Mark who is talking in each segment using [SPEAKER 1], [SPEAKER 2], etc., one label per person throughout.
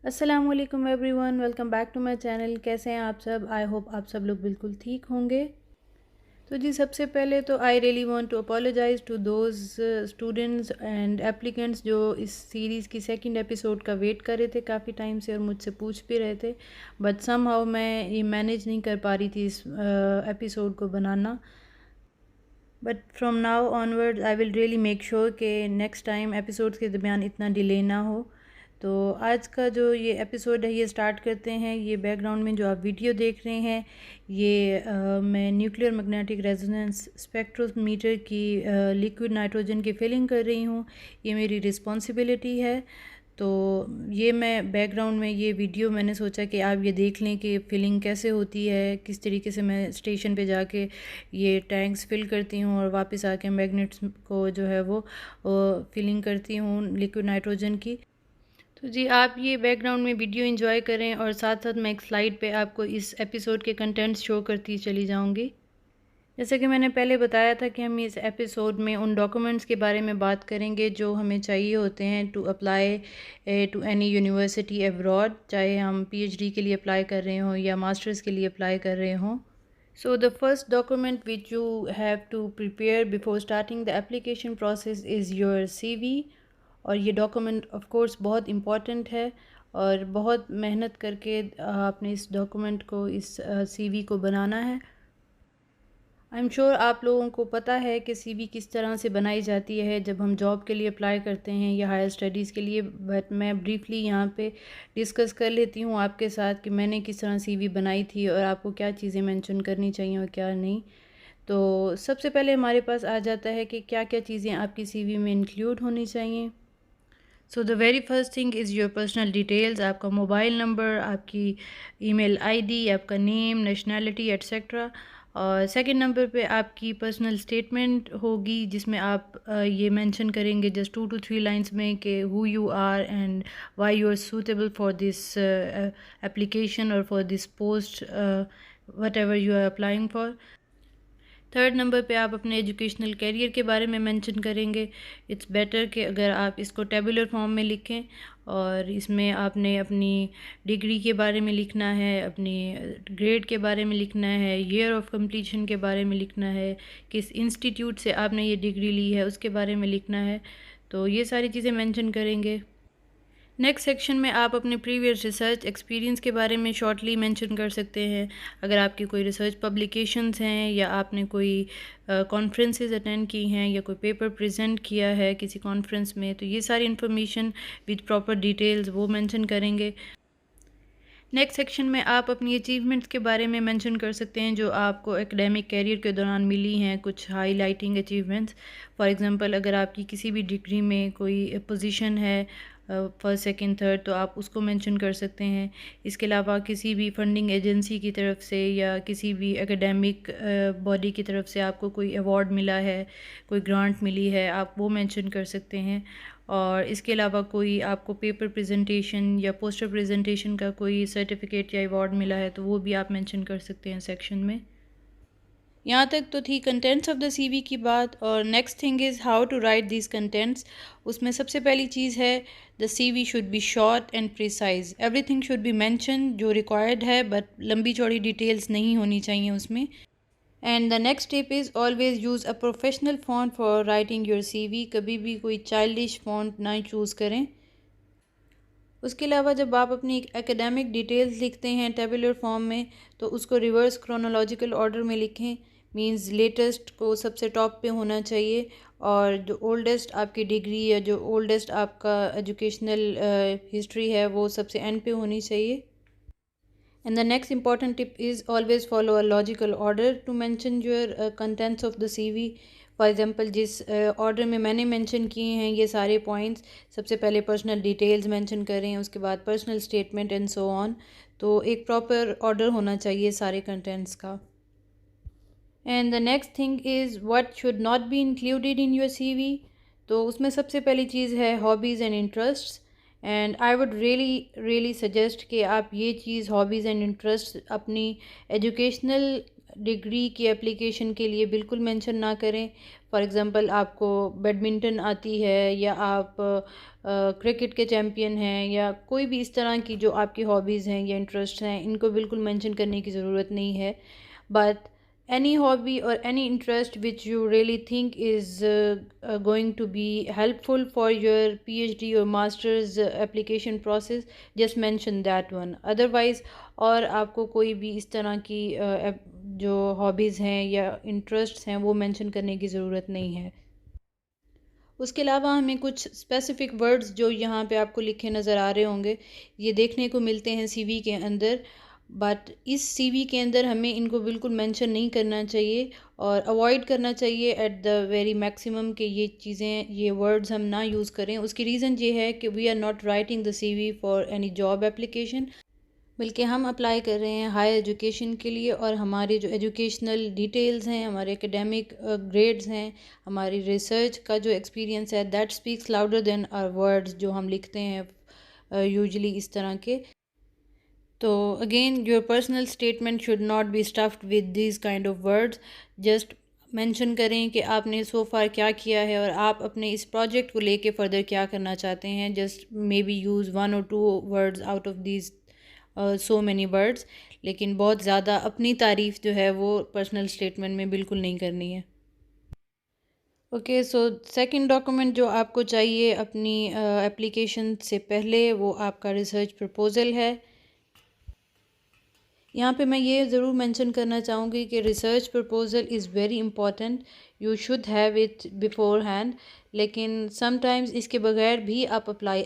[SPEAKER 1] अस्सलाम वालेकुम everyone, welcome back to my channel. कैसे हैं आप सब? आई होप आप सब लोग बिल्कुल ठीक होंगे। तो जी, सबसे पहले तो I really want to apologize to those students and applicants जो इस सीरीज़ की सेकंड एपिसोड का वेट कर रहे थे काफ़ी टाइम से और मुझसे पूछ भी रहे थे, बट समहाउ मैं ये मैनेज नहीं कर पा रही थी इस एपिसोड को बनाना। But from now onward I will really make sure कि नेक्स्ट टाइम एपिसोड्स के दरमियान इतना डिले ना हो। तो आज का जो ये एपिसोड है ये स्टार्ट करते हैं। ये बैकग्राउंड में जो आप वीडियो देख रहे हैं ये मैं न्यूक्लियर मैग्नेटिक रेजोनेंस स्पेक्ट्रोमीटर की लिक्विड नाइट्रोजन की फिलिंग कर रही हूँ। ये मेरी रिस्पॉन्सिबिलिटी है। तो ये मैं बैकग्राउंड में ये वीडियो मैंने सोचा कि आप ये देख लें कि फिलिंग कैसे होती है, किस तरीके से मैं स्टेशन पे जाके ये टैंक्स फिल करती हूँ और वापस आके मैग्नेट्स को जो है वो फिलिंग करती हूँ लिक्विड नाइट्रोजन की। तो जी, आप ये बैकग्राउंड में वीडियो एंजॉय करें और साथ साथ मैं एक स्लाइड पे आपको इस एपिसोड के कंटेंट्स शो करती चली जाऊँगी। जैसे कि मैंने पहले बताया था कि हम इस एपिसोड में उन डॉक्यूमेंट्स के बारे में बात करेंगे जो हमें चाहिए होते हैं to apply to any university abroad, चाहे हम पीएचडी के लिए अप्लाई कर रहे हों या मास्टर्स के लिए अप्लाई कर रहे हों। So the first document which you have to prepare before starting the application process is your CV। और ये डॉक्यूमेंट ऑफ कोर्स बहुत इम्पॉर्टेंट है और बहुत मेहनत करके आपने इस डॉक्यूमेंट को इस CV को बनाना है। आई एम श्योर आप लोगों को पता है कि CV किस तरह से बनाई जाती है जब हम जॉब के लिए अप्लाई करते हैं या हायर स्टडीज़ के लिए, बट मैं ब्रीफली यहाँ पे डिस्कस कर लेती हूँ आपके साथ कि मैंने किस तरह CV बनाई थी और आपको क्या चीज़ें मेंशन करनी चाहिए और क्या नहीं। तो सबसे पहले हमारे पास आ जाता है कि क्या क्या चीज़ें आपकी CV में इंक्लूड होनी चाहिए। So the very first thing is your personal details, आपका मोबाइल नंबर, आपकी ईमेल आईडी, आपका नेम, नेशनैलिटी एट्सेट्रा। और सेकंड नंबर पे आपकी पर्सनल स्टेटमेंट होगी जिसमें आप ये मेंशन करेंगे जस्ट 2 to 3 लाइंस में कि who you are and why you are suitable for this application और for this post whatever you are applying for. Third number पे आप अपने एजुकेशनल कैरियर के बारे में मेंशन करेंगे। इट्स बेटर कि अगर आप इसको टेबुलर फॉर्म में लिखें और इसमें आपने अपनी डिग्री के बारे में लिखना है, अपनी ग्रेड के बारे में लिखना है, ईयर ऑफ कंप्लीशन के बारे में लिखना है, किस इंस्टीट्यूट से आपने ये डिग्री ली है उसके बारे में लिखना है। तो ये सारी चीज़ें मेंशन करेंगे। नेक्स्ट सेक्शन में आप अपने प्रीवियस रिसर्च एक्सपीरियंस के बारे में शॉर्टली मेंशन कर सकते हैं। अगर आपकी कोई रिसर्च पब्लिकेशंस हैं या आपने कोई कॉन्फ्रेंसेस अटेंड की हैं या कोई पेपर प्रेजेंट किया है किसी कॉन्फ्रेंस में, तो ये सारी इन्फॉर्मेशन विद प्रॉपर डिटेल्स वो मेंशन करेंगे। नेक्स्ट सेक्शन में आप अपनी अचीवमेंट्स के बारे में मेंशन कर सकते हैं जो आपको एकेडमिक कैरियर के दौरान मिली हैं, कुछ हाईलाइटिंग अचीवमेंट्स। फॉर एग्जांपल, अगर आपकी किसी भी डिग्री में कोई पोजीशन है फर्स्ट सेकंड थर्ड, तो आप उसको मेंशन कर सकते हैं। इसके अलावा किसी भी फंडिंग एजेंसी की तरफ से या किसी भी एकेडमिक बॉडी की तरफ से आपको कोई अवार्ड मिला है, कोई ग्रांट मिली है, आप वो मेंशन कर सकते हैं। और इसके अलावा कोई आपको पेपर प्रेजेंटेशन या पोस्टर प्रेजेंटेशन का कोई सर्टिफिकेट या अवार्ड मिला है तो वो भी आप मेंशन कर सकते हैं सेक्शन में। यहाँ तक तो थी कंटेंट्स ऑफ द CV की बात। और next thing is how to write these contents. उसमें सबसे पहली चीज़ है the CV should be short and precise. Everything should be mention जो रिक्वायर्ड है, बट लंबी चौड़ी डिटेल्स नहीं होनी चाहिए उसमें। And the next tip is always use a professional font for writing your CV। कभी भी कोई चाइल्डिश फ़ॉन्ट ना चूज़ करें। उसके अलावा जब आप अपनी एकेडमिक डिटेल्स लिखते हैं टेबुलर फॉर्म में, तो उसको रिवर्स क्रोनोलॉजिकल ऑर्डर में लिखें। मींस लेटेस्ट को सबसे टॉप पे होना चाहिए और जो ओल्डेस्ट आपकी डिग्री या जो ओल्डेस्ट आपका एजुकेशनल हिस्ट्री है वो सबसे एंड पे होनी चाहिए। And the next important tip is always follow a logical order to mention your contents of the CV। For example जिस ऑर्डर में मैंने मेंशन किए हैं ये सारे पॉइंट्स, सबसे पहले पर्सनल डिटेल्स मेंशन करें, उसके बाद personal statement and so on. तो एक प्रॉपर ऑर्डर होना चाहिए सारे कंटेंट्स का। And the next thing is what should not be included in your CV। तो उसमें सबसे पहली चीज़ है hobbies and interests. And I would really suggest कि आप ये चीज़ हॉबीज़ एंड इंटरेस्ट अपनी एजुकेशनल डिग्री की एप्लीकेशन के लिए बिल्कुल मेंशन ना करें। फॉर एग्ज़ाम्पल आपको बैडमिंटन आती है या आप क्रिकेट के चैम्पियन हैं या कोई भी इस तरह की जो आपकी हॉबीज़ हैं या इंटरेस्ट हैं, इनको बिल्कुल मेंशन करने की ज़रूरत नहीं है। But any hobby or any interest which you really think is going to be helpful for your PhD or master's application process, just mention that one. Otherwise और आपको कोई भी इस तरह की जो हॉबीज़ हैं या इंटरेस्ट्स हैं वो मेंशन करने की ज़रूरत नहीं है। उसके अलावा हमें कुछ स्पेसिफ़िक वर्ड्स जो यहाँ पे आपको लिखे नज़र आ रहे होंगे, ये देखने को मिलते हैं सीवी के अंदर, बट इस सीवी के अंदर हमें इनको बिल्कुल मेंशन नहीं करना चाहिए और अवॉइड करना चाहिए एट द वेरी मैक्सिमम कि ये चीज़ें, ये वर्ड्स हम ना यूज़ करें। उसकी रीज़न ये है कि we are not writing the CV for any job application, बल्कि हम अप्लाई कर रहे हैं हायर एजुकेशन के लिए और हमारी जो एजुकेशनल डिटेल्स हैं, हमारे एकेडमिक ग्रेड्स हैं, हमारी रिसर्च का जो एक्सपीरियंस है, that speaks louder than our words जो हम लिखते हैं यूजुअली इस तरह के। तो again your personal statement should not be stuffed with this kind of words. Just mention करें कि आपने सो फार क्या किया है और आप अपने इस प्रोजेक्ट को लेके फर्दर क्या करना चाहते हैं। Just may be use 1 or 2 words out of these so many words, लेकिन बहुत ज़्यादा अपनी तारीफ़ जो है वो पर्सनल स्टेटमेंट में बिल्कुल नहीं करनी है। ओके, सो सेकंड डॉक्यूमेंट जो आपको चाहिए अपनी एप्लीकेशन से पहले वो आपका रिसर्च प्रपोज़ल है। यहाँ पे मैं ये ज़रूर मेंशन करना चाहूँगी कि research proposal is very important, you should have it before hand, लेकिन समटाइम्स इसके बगैर भी आप अप्लाई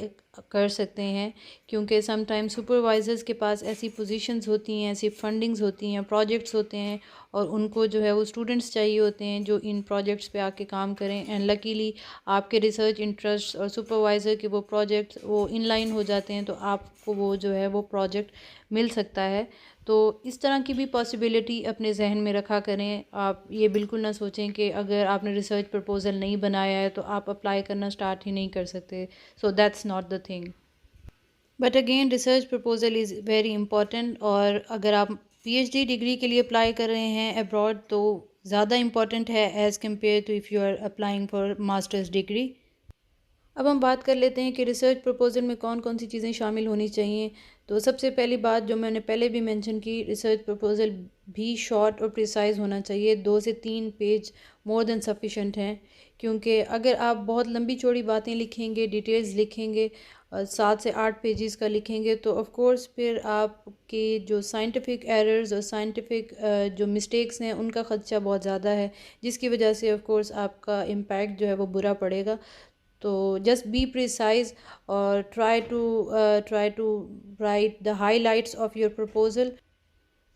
[SPEAKER 1] कर सकते हैं क्योंकि समटाइम्स सुपरवाइज़र्स के पास ऐसी पोजीशंस होती हैं, ऐसी फंडिंग्स होती हैं, प्रोजेक्ट्स होते हैं और उनको जो है वो स्टूडेंट्स चाहिए होते हैं जो इन प्रोजेक्ट्स पे आके काम करें। एंड लकीली आपके रिसर्च इंटरेस्ट और सुपरवाइज़र के वो प्रोजेक्ट्स वो इन लाइन हो जाते हैं तो आपको वो जो है वो प्रोजेक्ट मिल सकता है। तो इस तरह की भी पॉसिबिलिटी अपने जहन में रखा करें। आप ये बिल्कुल ना सोचें कि अगर आपने रिसर्च प्रपोज़ल नहीं बनाया है तो आप अप्लाई करना स्टार्ट ही नहीं कर सकते। So that's not the thing. But again research proposal is very important और अगर आप पीएचडी डिग्री के लिए अप्लाई कर रहे हैं अब्रॉड तो ज़्यादा इंपॉर्टेंट है as compare to if you are applying for master's degree. अब हम बात कर लेते हैं कि रिसर्च प्रपोज़ल में कौन कौन सी चीज़ें शामिल होनी चाहिए। तो सबसे पहली बात जो मैंने पहले भी मेंशन की, रिसर्च प्रपोज़ल भी शॉर्ट और प्रिसाइज़ होना चाहिए। 2 से 3 पेज मोर देन सफिशेंट हैं क्योंकि अगर आप बहुत लंबी चौड़ी बातें लिखेंगे, डिटेल्स लिखेंगे, 7 से 8 पेजेस का लिखेंगे तो ऑफ़ कोर्स फिर आपके जो साइंटिफिक एरर्स और साइंटिफिक जो मिस्टेक्स हैं उनका ख़दशा बहुत ज़्यादा है, जिसकी वजह से ऑफ़ कोर्स आपका इम्पैक्ट जो है वो बुरा पड़ेगा। तो जस्ट बी प्रिसाइज और try to write the highlights of your proposal.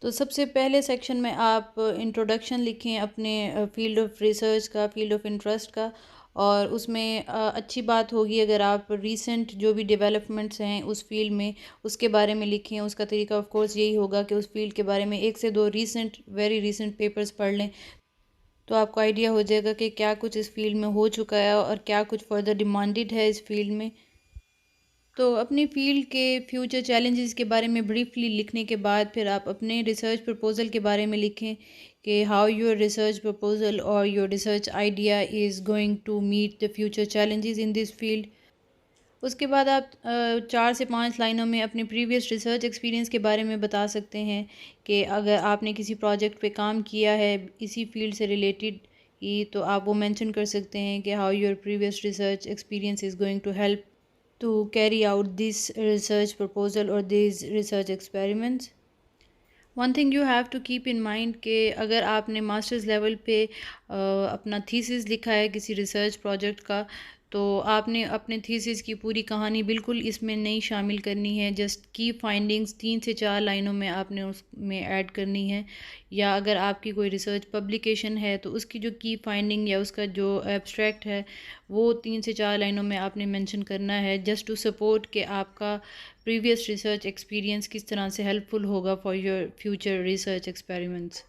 [SPEAKER 1] तो सबसे पहले सेक्शन में आप इंट्रोडक्शन लिखें अपने फील्ड ऑफ रिसर्च का, फील्ड ऑफ इंटरेस्ट का, और उसमें अच्छी बात होगी अगर आप रीसेंट जो भी डेवलपमेंट्स हैं उस फील्ड में उसके बारे में लिखें। उसका तरीका ऑफ कोर्स यही होगा कि उस फील्ड के बारे में 1 से 2 रीसेंट वेरी रीसेंट पेपर्स पढ़ लें तो आपको आइडिया हो जाएगा कि क्या कुछ इस फील्ड में हो चुका है और क्या कुछ फ़र्दर डिमांडेड है इस फील्ड में। तो अपनी फील्ड के फ्यूचर चैलेंजेस के बारे में ब्रीफली लिखने के बाद फिर आप अपने रिसर्च प्रपोज़ल के बारे में लिखें कि हाउ योर रिसर्च प्रपोज़ल और your research idea is going to meet the future challenges in this field. उसके बाद आप 4 से 5 लाइनों में अपने प्रीवियस रिसर्च एक्सपीरियंस के बारे में बता सकते हैं कि अगर आपने किसी प्रोजेक्ट पे काम किया है इसी फील्ड से रिलेटेड ही तो आप वो मेंशन कर सकते हैं कि how your previous research experience is going to help to carry out this research proposal और this research experiments. One thing you have to keep in mind कि अगर आपने मास्टर्स लेवल पे अपना थीसिस लिखा है किसी रिसर्च प्रोजेक्ट का तो आपने अपने थीसिस की पूरी कहानी बिल्कुल इसमें नहीं शामिल करनी है। जस्ट की फाइंडिंग्स 3 से 4 लाइनों में आपने उसमें ऐड करनी है, या अगर आपकी कोई रिसर्च पब्लिकेशन है तो उसकी जो की फाइंडिंग या उसका जो एब्स्ट्रैक्ट है वो 3 से 4 लाइनों में आपने मेंशन करना है, जस्ट टू सपोर्ट कि आपका प्रीवियस रिसर्च एक्सपीरियंस किस तरह से हेल्पफुल होगा for your future research experiments.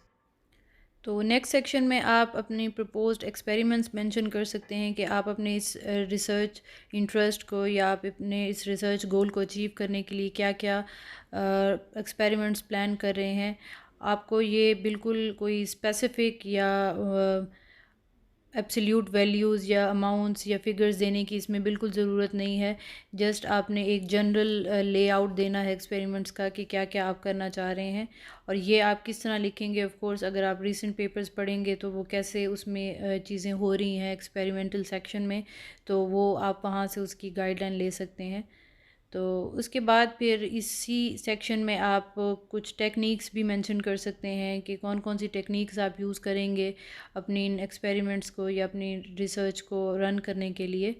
[SPEAKER 1] तो नेक्स्ट सेक्शन में आप अपने प्रपोज्ड एक्सपेरिमेंट्स मेंशन कर सकते हैं कि आप अपने इस रिसर्च इंटरेस्ट को या आप अपने इस रिसर्च गोल को अचीव करने के लिए क्या क्या एक्सपेरिमेंट्स प्लान कर रहे हैं। आपको ये बिल्कुल कोई स्पेसिफ़िक या एब्सोल्यूट वैल्यूज़ या अमाउंट्स या फिगर्स देने की इसमें बिल्कुल ज़रूरत नहीं है। जस्ट आपने एक जनरल लेआउट देना है एक्सपेरिमेंट्स का कि क्या क्या आप करना चाह रहे हैं, और ये आप किस तरह लिखेंगे। ऑफ कोर्स अगर आप रीसेंट पेपर्स पढ़ेंगे तो वो कैसे उसमें चीज़ें हो रही हैं एक्सपेरिमेंटल सेक्शन में, तो वो आप वहाँ से उसकी गाइडलाइन ले सकते हैं। तो उसके बाद फिर इसी सेक्शन में आप कुछ टेक्निक्स भी मेंशन कर सकते हैं कि कौन कौन सी टेक्निक्स आप यूज़ करेंगे अपनी इन एक्सपेरिमेंट्स को या अपनी रिसर्च को रन करने के लिए।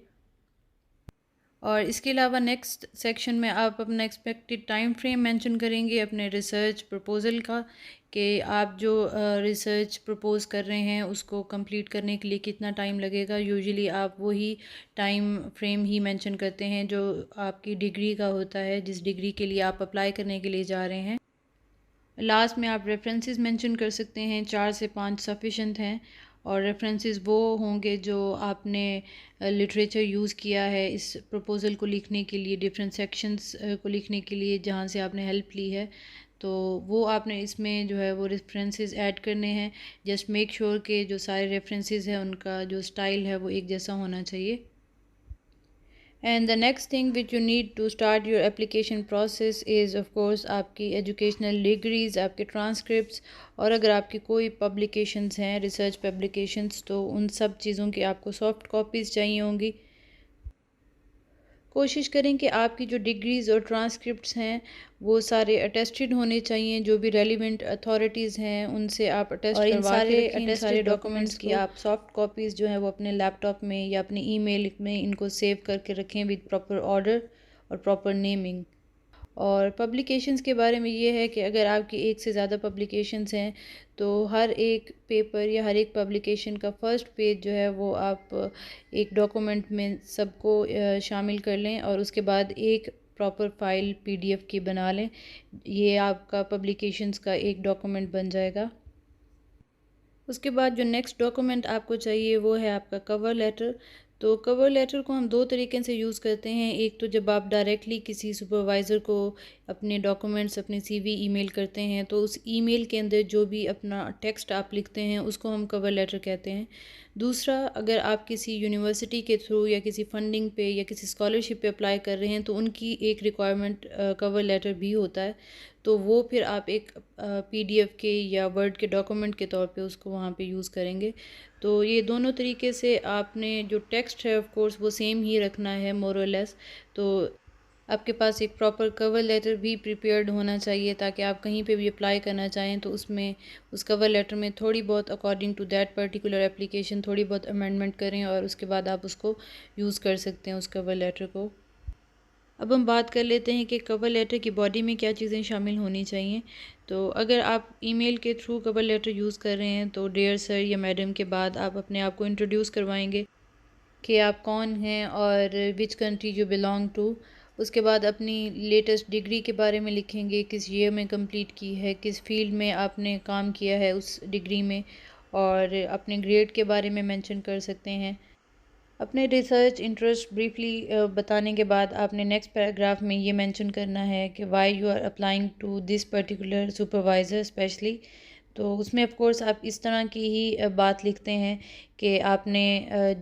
[SPEAKER 1] और इसके अलावा नेक्स्ट सेक्शन में आप अपना एक्सपेक्टेड टाइम फ्रेम मेंशन करेंगे अपने रिसर्च प्रपोज़ल का, कि आप जो रिसर्च प्रपोज़ कर रहे हैं उसको कंप्लीट करने के लिए कितना टाइम लगेगा। यूजुअली आप वही टाइम फ्रेम ही मेंशन करते हैं जो आपकी डिग्री का होता है, जिस डिग्री के लिए आप अप्लाई करने के लिए जा रहे हैं। लास्ट में आप रेफरेंसेस मेंशन कर सकते हैं, 4 से 5 सफिशेंट हैं। और रेफरेंसेस वो होंगे जो आपने लिटरेचर यूज़ किया है इस प्रपोज़ल को लिखने के लिए, डिफरेंट सेक्शंस को लिखने के लिए जहाँ से आपने हेल्प ली है, तो वो आपने इसमें जो है वो रेफरेंसेस ऐड करने हैं। जस्ट मेक श्योर के जो सारे रेफरेंसेस हैं उनका जो स्टाइल है वो एक जैसा होना चाहिए। And the next thing which you need to start your application process is of course आपकी educational degrees, आपके transcripts, और अगर आपकी कोई publications हैं, research publications, तो उन सब चीज़ों की आपको soft copies चाहिए होंगी। कोशिश करें कि आपकी जो डिग्रीज़ और ट्रांसक्रिप्ट्स हैं वो सारे अटेस्टेड होने चाहिए, जो भी रेलिवेंट अथॉरिटीज़ हैं उनसे आप अटेस्ट
[SPEAKER 2] और इन
[SPEAKER 1] करवा के
[SPEAKER 2] सारे
[SPEAKER 1] रखें। इन सारे डॉक्यूमेंट्स की
[SPEAKER 2] को
[SPEAKER 1] आप सॉफ्ट कॉपीज़ जो हैं वो अपने लैपटॉप में या अपने ईमेल में इनको सेव करके रखें विद प्रॉपर ऑर्डर और प्रॉपर नेमिंग। और पब्लिकेशंस के बारे में ये है कि अगर आपकी एक से ज़्यादा पब्लिकेशंस हैं तो हर एक पेपर या हर एक पब्लिकेशन का फ़र्स्ट पेज जो है वो आप एक डॉक्यूमेंट में सबको शामिल कर लें और उसके बाद एक प्रॉपर फ़ाइल पीडीएफ की बना लें। ये आपका पब्लिकेशंस का एक डॉक्यूमेंट बन जाएगा। उसके बाद जो नेक्स्ट डॉक्यूमेंट आपको चाहिए वो है आपका कवर लेटर। तो कवर लेटर को हम दो तरीके से यूज़ करते हैं। एक तो जब आप डायरेक्टली किसी सुपरवाइज़र को अपने डॉक्यूमेंट्स, अपनी सीवी ईमेल करते हैं, तो उस ईमेल के अंदर जो भी अपना टेक्स्ट आप लिखते हैं उसको हम कवर लेटर कहते हैं। दूसरा, अगर आप किसी यूनिवर्सिटी के थ्रू या किसी फंडिंग पे या किसी स्कॉलरशिप पे अप्लाई कर रहे हैं तो उनकी एक रिक्वायरमेंट कवर लेटर भी होता है, तो वो फिर आप एक पीडीएफ के या वर्ड के डॉक्यूमेंट के तौर पे उसको वहाँ पे यूज़ करेंगे। तो ये दोनों तरीके से आपने जो टेक्स्ट है ऑफ कोर्स वो सेम ही रखना है मोर और लेस। तो आपके पास एक प्रॉपर कवर लेटर भी प्रिपेयर्ड होना चाहिए ताकि आप कहीं पे भी अप्लाई करना चाहें तो उसमें उस कवर लेटर में थोड़ी बहुत according to that particular application थोड़ी बहुत अमेंडमेंट करें और उसके बाद आप उसको यूज़ कर सकते हैं उस कवर लेटर को। अब हम बात कर लेते हैं कि कवर लेटर की बॉडी में क्या चीज़ें शामिल होनी चाहिए। तो अगर आप ईमेल के थ्रू कवर लेटर यूज़ कर रहे हैं तो डियर सर या मैडम के बाद आप अपने आप को इंट्रोड्यूस करवाएंगे कि आप कौन हैं और which country you belong to. उसके बाद अपनी लेटेस्ट डिग्री के बारे में लिखेंगे, किस ईयर में कंप्लीट की है, किस फील्ड में आपने काम किया है उस डिग्री में, और अपने ग्रेड के बारे में मेंशन कर सकते हैं। अपने रिसर्च इंटरेस्ट ब्रीफली बताने के बाद आपने नेक्स्ट पैराग्राफ में ये मेंशन करना है कि why you are applying to this particular supervisor specially. तो उसमें ऑफ कोर्स आप इस तरह की ही बात लिखते हैं कि आपने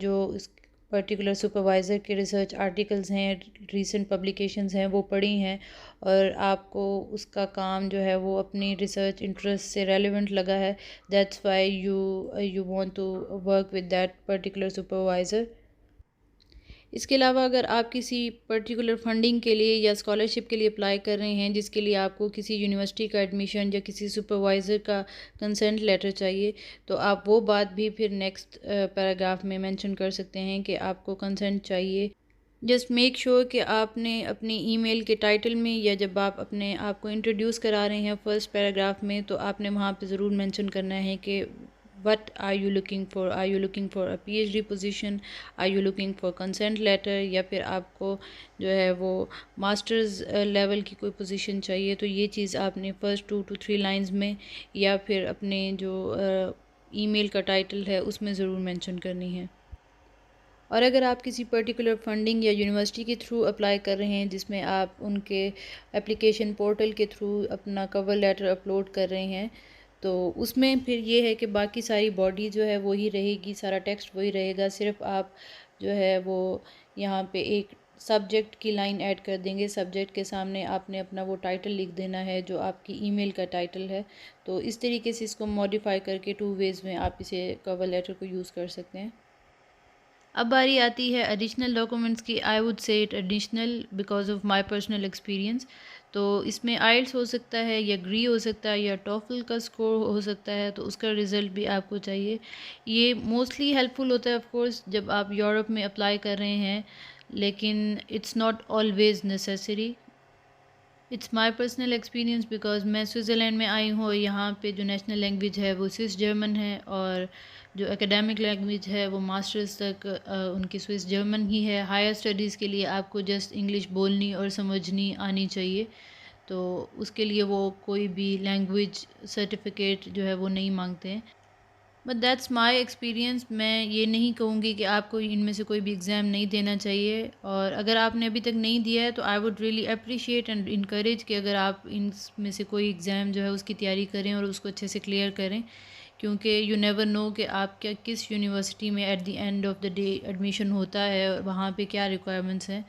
[SPEAKER 1] जो इस पर्टिकुलर सुपरवाइज़र के रिसर्च आर्टिकल्स हैं, रीसेंट पब्लिकेशंस हैं, वो पढ़ी हैं और आपको उसका काम जो है वो अपनी रिसर्च इंटरेस्ट से रेलेवेंट लगा है। That's why you want to work with that particular supervisor. इसके अलावा अगर आप किसी पर्टिकुलर फंडिंग के लिए या स्कॉलरशिप के लिए अप्लाई कर रहे हैं जिसके लिए आपको किसी यूनिवर्सिटी का एडमिशन या किसी सुपरवाइज़र का कंसेंट लेटर चाहिए, तो आप वो बात भी फिर नेक्स्ट पैराग्राफ में मेंशन कर सकते हैं कि आपको कंसेंट चाहिए। जस्ट मेक श्योर कि आपने अपनी ईमेल के टाइटल में या जब आप अपने आप को इंट्रोड्यूस करा रहे हैं फर्स्ट पैराग्राफ में, तो आपने वहाँ पे ज़रूर मेंशन करना है कि what are you looking for, are you looking for a PhD position, are you looking for consent letter, या फिर आपको जो है वो मास्टर्स लेवल की कोई पोजीशन चाहिए। तो ये चीज़ आपने फर्स्ट 2 to 3 लाइंस में या फिर अपने जो ईमेल का टाइटल है उसमें ज़रूर मेंशन करनी है। और अगर आप किसी पर्टिकुलर फंडिंग या यूनिवर्सिटी के थ्रू अप्लाई कर रहे हैं जिसमें आप उनके एप्लीकेशन पोर्टल के थ्रू अपना कवर लेटर अपलोड कर रहे हैं, तो उसमें फिर ये है कि बाकी सारी बॉडी जो है वही रहेगी, सारा टेक्स्ट वही रहेगा, सिर्फ आप जो है वो यहाँ पे एक सब्जेक्ट की लाइन ऐड कर देंगे। सब्जेक्ट के सामने आपने अपना वो टाइटल लिख देना है जो आपकी ईमेल का टाइटल है। तो इस तरीके से इसको मॉडिफाई करके 2 वेज़ में आप इसे कवर लेटर को यूज़ कर सकते हैं। अब बारी आती है एडिशनल डॉक्यूमेंट्स की। I would say it additional because of my personal experience. तो इसमें आइल्स हो सकता है या ग्री हो सकता है या टॉफल का स्कोर हो सकता है, तो उसका रिज़ल्ट भी आपको चाहिए। ये मोस्टली हेल्पफुल होता है ऑफ कोर्स जब आप यूरोप में अप्लाई कर रहे हैं, लेकिन it's not always necessary. It's my personal experience because मैं स्विट्ज़रलैंड में आई हूँ और यहाँ पे जो नेशनल लैंग्वेज है वो स्विस जर्मन है, और जो एकेडमिक लैंग्वेज है वो मास्टर्स तक उनकी स्विस जर्मन ही है। हायर स्टडीज़ के लिए आपको जस्ट इंग्लिश बोलनी और समझनी आनी चाहिए, तो उसके लिए वो कोई भी लैंग्वेज सर्टिफिकेट जो है वो नहीं मांगते हैं। But that's my experience. मैं ये नहीं कहूँगी कि आपको इनमें से कोई भी एग्ज़ाम नहीं देना चाहिए, और अगर आपने अभी तक नहीं दिया है तो I would really appreciate and encourage कि अगर आप इनमें से कोई एग्ज़ाम जो है उसकी तैयारी करें और उसको अच्छे से क्लियर करें, क्योंकि यू नेवर नो कि आप क्या किस यूनिवर्सिटी में at the end of the day admission होता है और वहाँ पे क्या रिक्वायरमेंट्स हैं।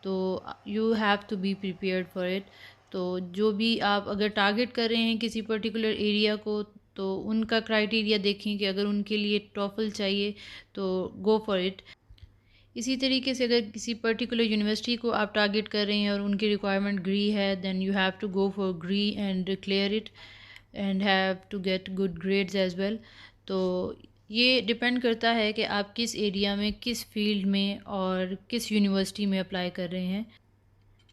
[SPEAKER 1] तो you have to be prepared for it. तो जो भी आप अगर टारगेट कर रहे हैं किसी पर्टिकुलर एरिया को, तो उनका क्राइटेरिया देखें कि अगर उनके लिए टॉफल चाहिए तो गो फॉर इट। इसी तरीके से अगर किसी पर्टिकुलर यूनिवर्सिटी को आप टारगेट कर रहे हैं और उनकी रिक्वायरमेंट ग्री है, then you have to go for GRE and clear it and have to get good grades as well. तो ये डिपेंड करता है कि आप किस एरिया में, किस फील्ड में और किस यूनिवर्सिटी में अप्लाई कर रहे हैं।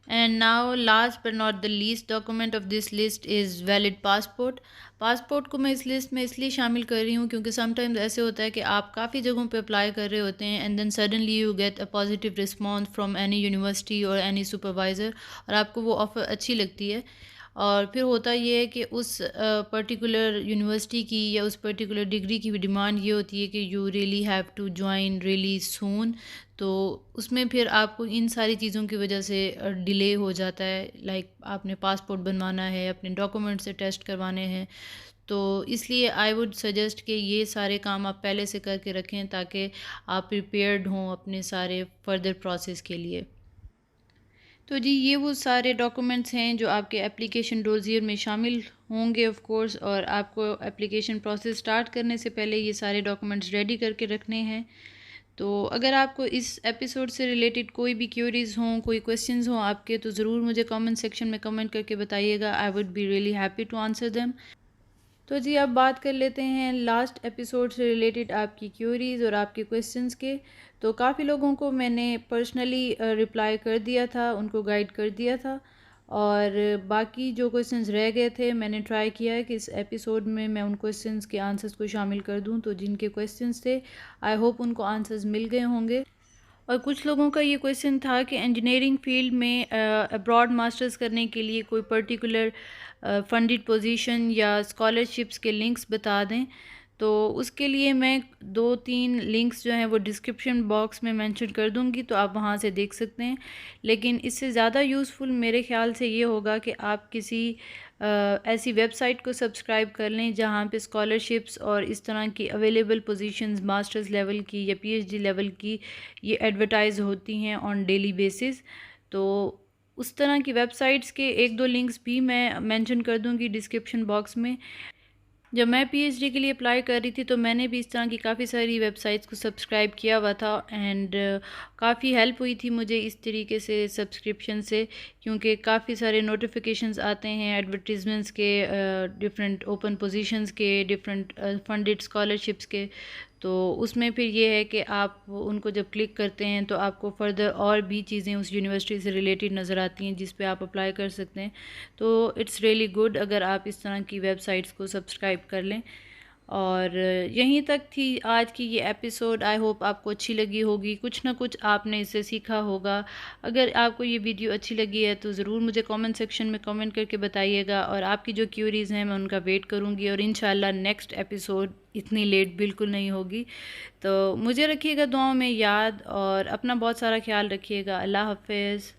[SPEAKER 1] And now last but not the least document of this list is valid passport। Passport को मैं इस लिस्ट में इसलिए शामिल कर रही हूँ क्योंकि समटाइम्स ऐसे होता है कि आप काफ़ी जगहों पे अप्लाई कर रहे होते हैं and then suddenly you get a positive response from any university और एनी सुपरवाइज़र, और आपको वो ऑफ़र अच्छी लगती है, और फिर होता ये है कि उस पर्टिकुलर यूनिवर्सिटी की या उस पर्टिकुलर डिग्री की भी डिमांड ये होती है कि you really have to join really soon. तो उसमें फिर आपको इन सारी चीज़ों की वजह से डिले हो जाता है। लाइक आपने पासपोर्ट बनवाना है, अपने डॉक्यूमेंट से टेस्ट करवाने हैं, तो इसलिए आई वुड सजेस्ट कि ये सारे काम आप पहले से करके रखें ताकि आप प्रिपेयर्ड हों अपने सारे फर्दर प्रोसेस के लिए। तो जी ये वो सारे डॉक्यूमेंट्स हैं जो आपके एप्लीकेशन डोज़ियर में शामिल होंगे ऑफ कोर्स, और आपको एप्लीकेशन प्रोसेस स्टार्ट करने से पहले ये सारे डॉक्यूमेंट्स रेडी करके रखने हैं। तो अगर आपको इस एपिसोड से रिलेटेड कोई भी क्यूरीज़ हों, कोई क्वेश्चंस हों आपके, तो ज़रूर मुझे कमेंट सेक्शन में कमेंट करके बताइएगा। I would be really happy to answer them. तो जी अब बात कर लेते हैं लास्ट एपिसोड से रिलेटेड आपकी क्यूरीज़ और आपके क्वेश्चंस के। तो काफ़ी लोगों को मैंने पर्सनली रिप्लाई कर दिया था, उनको गाइड कर दिया था, और बाकी जो क्वेश्चंस रह गए थे मैंने ट्राई किया है कि इस एपिसोड में मैं उन क्वेश्चंस के आंसर्स को शामिल कर दूं। तो जिनके क्वेश्चंस थे आई होप उनको आंसर्स मिल गए होंगे। और कुछ लोगों का ये क्वेश्चन था कि इंजीनियरिंग फील्ड में अब्रॉड मास्टर्स करने के लिए कोई पर्टिकुलर फंडेड पोजीशन या स्कॉलरशिप्स के लिंक्स बता दें। तो उसके लिए मैं 2-3 लिंक्स जो हैं वो डिस्क्रिप्शन बॉक्स में मेंशन कर दूंगी, तो आप वहां से देख सकते हैं। लेकिन इससे ज़्यादा यूज़फुल मेरे ख्याल से ये होगा कि आप किसी ऐसी वेबसाइट को सब्सक्राइब कर लें जहाँ पे स्कॉलरशिप्स और इस तरह की अवेलेबल पोजीशंस मास्टर्स लेवल की या पीएचडी लेवल की ये एडवर्टाइज़ होती हैं ऑन डेली बेसिस। तो उस तरह की वेबसाइट्स के 1-2 लिंक्स भी मैं मेंशन कर दूंगी डिस्क्रिप्शन बॉक्स में। जब मैं पीएचडी के लिए अप्लाई कर रही थी तो मैंने भी इस तरह की काफ़ी सारी वेबसाइट्स को सब्सक्राइब किया हुआ था, एंड काफ़ी हेल्प हुई थी मुझे इस तरीके से सब्सक्रिप्शन से, क्योंकि काफ़ी सारे नोटिफिकेशंस आते हैं एडवर्टीज़मेंट्स के, डिफरेंट ओपन पोजीशंस के, डिफरेंट फंडेड स्कॉलरशिप्स के। तो उसमें फिर ये है कि आप उनको जब क्लिक करते हैं तो आपको फ़र्दर और भी चीज़ें उस यूनिवर्सिटी से रिलेटेड नज़र आती हैं जिस पे आप अप्लाई कर सकते हैं। तो इट्स रियली गुड अगर आप इस तरह की वेबसाइट्स को सब्सक्राइब कर लें। और यहीं तक थी आज की ये एपिसोड। आई होप आपको अच्छी लगी होगी, कुछ ना कुछ आपने इससे सीखा होगा। अगर आपको ये वीडियो अच्छी लगी है तो ज़रूर मुझे कमेंट सेक्शन में कमेंट करके बताइएगा, और आपकी जो क्यूरीज़ हैं मैं उनका वेट करूँगी, और इंशाल्लाह नेक्स्ट एपिसोड इतनी लेट बिल्कुल नहीं होगी। तो मुझे रखिएगा दुआओं में याद, और अपना बहुत सारा ख्याल रखिएगा। अल्लाह हाफ़िज़।